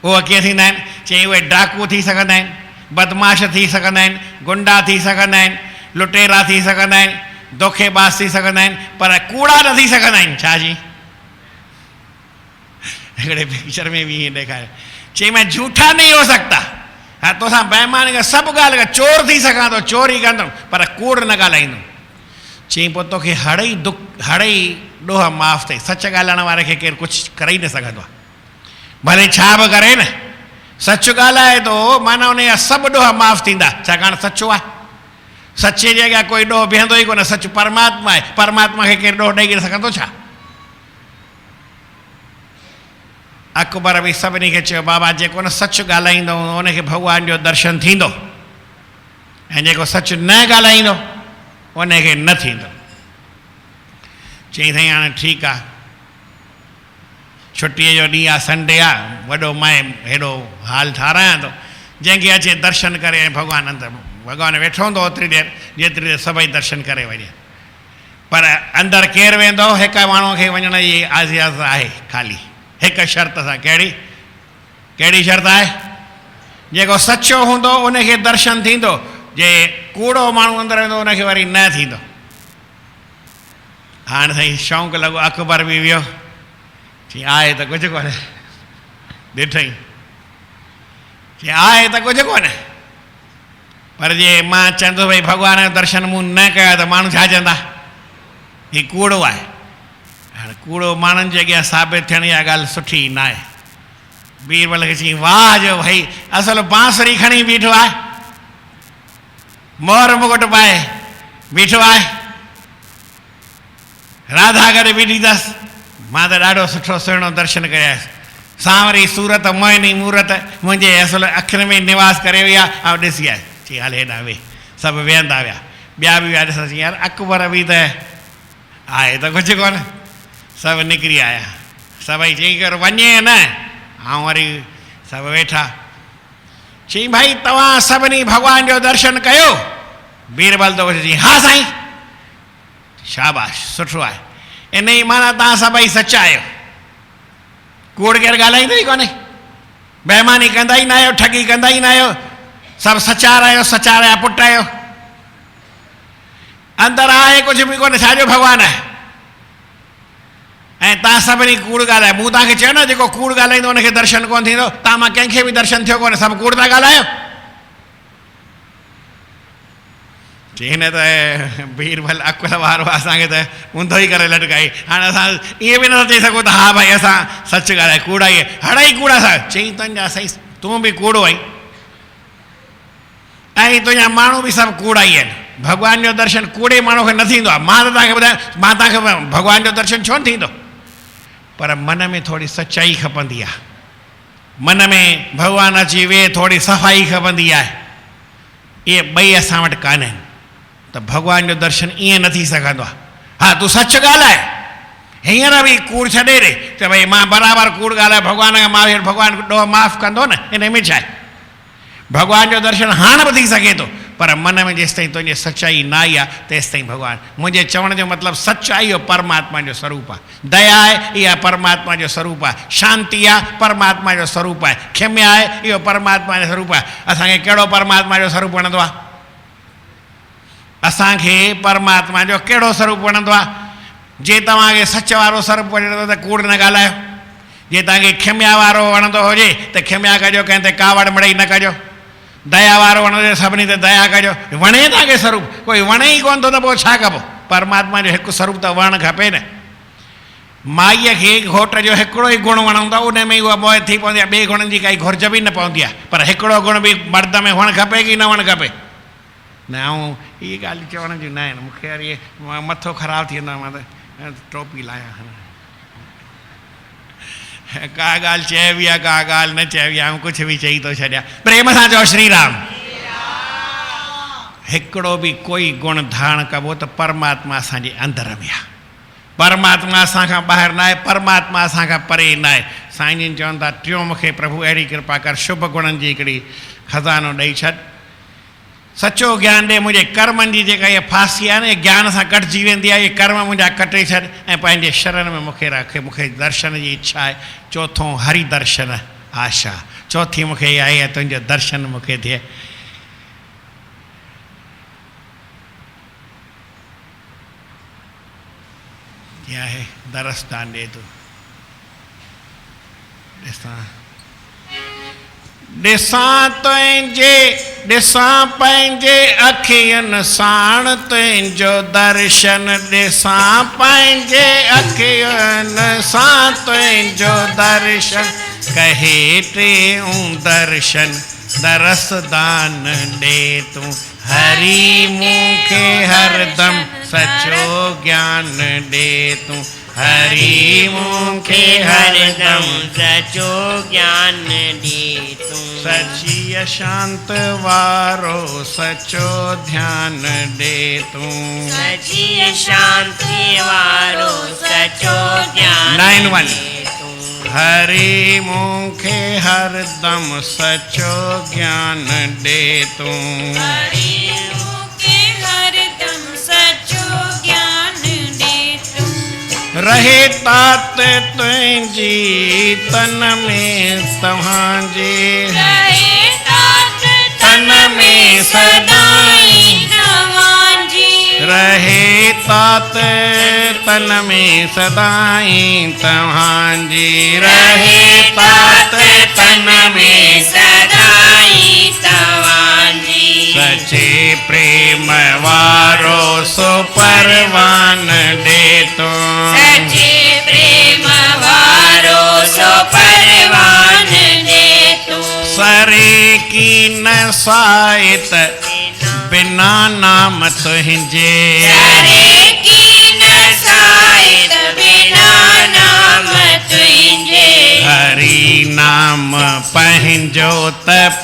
उहे कीअं थींदा आहिनि? चई उहे डाकू थी सघंदा आहिनि, बदमाश थी सघंदा आहिनि, गुंडा थी सघंदा आहिनि, लुटेरा थी सघंदा आहिनि, धोखेबाज़ थी सघंदा आहिनि, पर कूड़ा न थी सघंदा आहिनि। छा जी? हिकिड़े पिक्चर में बि ईअं ॾेखारियो। चई मैं झूठा नहीं हो सकता। हा तोसां बेईमानी खां सभु ॻाल्हि खां चोर थी सघां थो, चोरी कंदुमि, पर कूड़ न ॻाल्हाईंदुमि। चई पोइ तोखे हड़ई ॾोह माफ़ु अथई। सच ॻाल्हाइण वारे खे केरु कुझु करे ई न सघंदो आहे, भले छा बि करे न। सच ॻाल्हाए थो माना उन जा सभु ॾोह माफ़ु थींदा, छाकाणि सचो आहे। सचे जे अॻियां कोई ॾोह बीहंदो ई कोन। सच परमात्मा आहे, परमात्मा खे केरु ॾोह ॾेई सघंदो छा? अकबर बि सभिनी खे चयो बाबा जेको न सच ॻाल्हाईंदो उनखे भॻवान जो दर्शन थींदो, ऐं जेको सच न ॻाल्हाईंदो उनखे न थींदो। चई साईं हाणे ठीकु आहे, छुटीअ जो ॾींहुं आहे, संडे आहे, वॾो माए हेॾो हाल ठारायां थो, जंहिंखे अचे दर्शन करे। ऐं भॻवानु अंदरि भॻवानु वेठो हूंदो ओतिरी देरि जेतिरी देरि सभई दर्शन करे वञे। पर अंदरि केरु वेंदो? हिकु माण्हूअ खे वञण जी आज़ियात आहे, ख़ाली हिकु शर्त सां। कहिड़ी शर्त आहे? जेको सचो हूंदो उनखे दर्शन थींदो, जे कूड़ो माण्हू अंदरि वेंदो उनखे वरी न थींदो। हाणे साईं शौक़ु लॻो, अकबर बि वियो। चई आहे त कुझु कोन्हे, ॾिठई। चई आहे त कुझु कोन्हे, पर जे मां चवंदो भई भॻवान जो दर्शन मूं न कयो त माण्हू छा चवंदा? हीउ कूड़ो आहे। हाणे कूड़ो माण्हुनि जे अॻियां साबित थियण इहा ॻाल्हि सुठी न आहे। बीरबल खे चई वाह जो भई असुलु बांसुरी खणी बीठो आहे, मोर मुकुट पाए बीठो आहे, राधा गॾु बीठी अथसि। मां त ॾाढो सुठो सुहिणो दर्शन कयासीं। सांवरी सूरत मोहिनी मूरत मुंहिंजे असुलु अखियुनि में निवास करे वई आहे, ऐं ॾिसी आहे। चई हल हेॾा वेह। सभु वेहंदा विया, ॿिया बि विया। ॾिसोसि यार अकबर बि त आहे त कुझु कोन्हे। सभु निकिरी आया, सभई चई कर वञे न। ऐं वरी सभु वेठा। चई भाई तव्हां सभिनी भॻवान जो दर्शन कयो? बीरबल तो चई हा साईं। शाबाश, सुठो आहे। इन ई माना तव्हां सभई सचा आहियो, कूड़ केरु ॻाल्हाईंदो ई कोन्हे, बेईमानी कंदा ई न आहियो, ठगी कंदा ई न आहियो, सभु सचार आहियो, सचार जा पुट आहियो। अंदरि आहे कुझु बि कोन्हे, छाजो भॻवानु आहे? ऐं तव्हां सभिनी कूड़ ॻाल्हायो। मूं तव्हांखे चयो न जेको कूड़ ॻाल्हाईंदो उनखे दर्शन कोन थींदो। तव्हां मां कंहिंखे बि दर्शन थियो कोन्हे, सभु कूड़ था ॻाल्हायो। चई हिन त बीरबल अकुल वारो आहे, असांखे त ऊंधो ई करे लटकाई। हाणे असां ईअं बि नथा चई सघूं त हा भाई असां सच ॻाल्हाए, कूड़ा ई हड़ई कूड़ा सां। चई तुंहिंजा साईं तूं बि कूड़ो आई, ऐं तुंहिंजा माण्हू बि सभु कूड़ा ई आहिनि। भॻवान जो दर्शन कूड़े माण्हू खे न थींदो आहे। मां त तव्हांखे ॿुधायां, मां तव्हांखे भॻवान जो दर्शन छो न थींदो? पर मन में थोरी सचाई खपंदी आहे। मन में भगवान अची वे थोड़ी सफ़ाई खपंदी आहे, ये ॿई असां वटि कान आहिनि, त भगवान जो दर्शन ईअं न थी सघंदो आहे। हा तूं सच ॻाल्हाए, हींअर बि कूड़ छॾे ॾे, त भई मां बराबरि कूड़ ॻाल्हाए भगवान खां माफ़ी, भगवान ॾोह माफ़ु कंदो न, इन में छा आहे। भगवान जो दर्शन हाणे बि थी सघे थो, पर मन में जेसि ताईं तुंहिंजी सचाई न आई आहे तेसि ताईं भगवान। मुंहिंजे चवण जो मतिलबु सचाई इहो परमात्मा जो स्वरूप आहे, दया आहे इहा परमात्मा जो स्वरूप आहे, शांती आहे परमात्मा जो स्वरूप आहे, क्षम्या आहे इहो परमात्मा जो स्वरूप आहे। असांखे कहिड़ो परमात्मा जो स्वरूप वणंदो आहे? असांखे परमात्मा जो कहिड़ो स्वरूप वणंदो आहे? जे तव्हांखे सच वारो स्वरूप वणंदो त कूड़ न ॻाल्हायो, जे तव्हांखे क्षम्या वारो वणंदो हुजे त क्षम्या कजो, कंहिं ते कावड़ मड़ई न कजो, दया वारो वणंदो सभिनी ते दया कजो। वणे तव्हांखे स्वरूप, कोई वणे ई कोन थो त पोइ छा कबो? परमात्मा जो हिकु स्वरूप त वणणु खपे न। माईअ खे घोट जो हिकिड़ो ई गुण वणंदो आहे, उन में ई उहा मोह थी पवंदी आहे, ॿिए गुणनि जी काई घुर्ज बि न पवंदी आहे, पर हिकिड़ो गुण बि मर्द में हुअणु खपे की न हुअणु खपे न। ऐं इहे ॻाल्हियूं चवण जूं न आहिनि, मूंखे यार इहे मथो ख़राबु थी वेंदो आहे, मां त टोपी लाहियां। का ॻाल्हि चइबी आहे, का ॻाल्हि न चइबी आहे, कुझु बि चई थो छॾियां। प्रेम सां चओ श्री राम। हिकिड़ो बि कोई गुण धारण कबो त परमात्मा असांजे अंदरि में आहे, परमात्मा असांखां ॿाहिरि न आहे, परमात्मा असांखां परे न आहे। साईं जन चवनि था टियों मूंखे प्रभु अहिड़ी कृपा कर, शुभ गुणनि जी हिकिड़ी खज़ानो ॾेई छॾ, सचो ज्ञान ॾे, मुंहिंजे कर्मनि जी जेका इहा फासी आहे न, इहा ज्ञान सां कटिजी वेंदी आहे, इहे कर्म मुंहिंजा कटे छॾ ऐं पंहिंजे शरण में मूंखे रख। मूंखे दर्शन जी इच्छा आहे। चौथों हरि दर्शन आशा, चौथी मूंखे इहा आहे तुंहिंजो दर्शन मूंखे थिए। क्या है दरस्तान दे तू ॾिसां पंहिंजे अखियुनि साण तुंहिंजो दर्शन, ॾिसां पंहिंजे अखियुनि सां तुंहिंजो दर्शन, कहे टियों दर्शन दरसदान ॾे तूं, हरि मूंखे हरदम सचो ज्ञान ॾे तूं, हरि मूंखे हरदम सचो ज्ञान ॾे तूं, सची शांत वारो सचो ध्यान ॾे तूं, सची शांति वारो सचो ज्ञान 9-1 ॾे तूं, हरि मूंखे हरदम सचो ज्ञान ॾे तूं, हरि मूंखे हरदम सचो ज्ञान ॾे तूं, रहे तात तुंहिंजी तन में तव्हांजे, रहे तात तन में सदाईं तव्हांजी, रहे तात तन में सदाईं तव्हांजी, रहे तात तन में सदाईं तव्हांजी, सचे प्रेम वारो सो परवान ॾे तूं, सचे प्रेम वारो सो परवान ॾे तूं, सरे की न सायत बिना नाम तुंहिंजे, सरे की न सायत बिना नाम तुंहिंजे, हरि नाम पंहिंजो त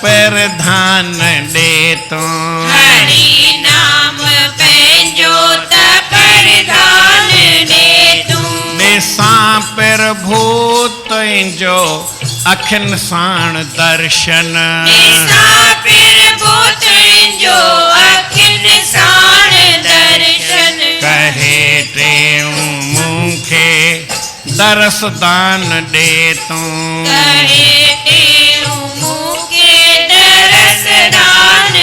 प्रधान ॾे तूं, हरि नाम पंहिंजो त प्रधान ॾे तूं, ॾिसां प्रभु तुंहिंजो अखियुनि साण दर्शन, ॾिसां प्रभु तुंहिंजो अखियुनि साण दर्शन, कहे टियों मूंखे दरसदान ॾे तूं, कहे टियों मूंखे दरसदान ॾे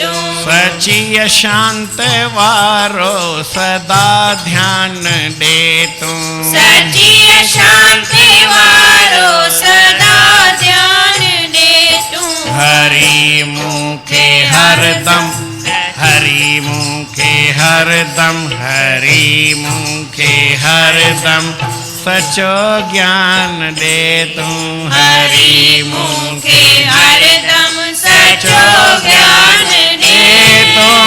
तूं, सची शांत वारो सदा ध्यान ॾे तूं, सची शांति वारो सदा ध्यान ॾे तूं, हरि मूंखे हरदम, हरि मूंखे हरदम, हरि मूंखे हरदम सचो ज्ञान ॾे तूं, हरि मूंखे हरदम सचो ज्ञान ॾे तूं,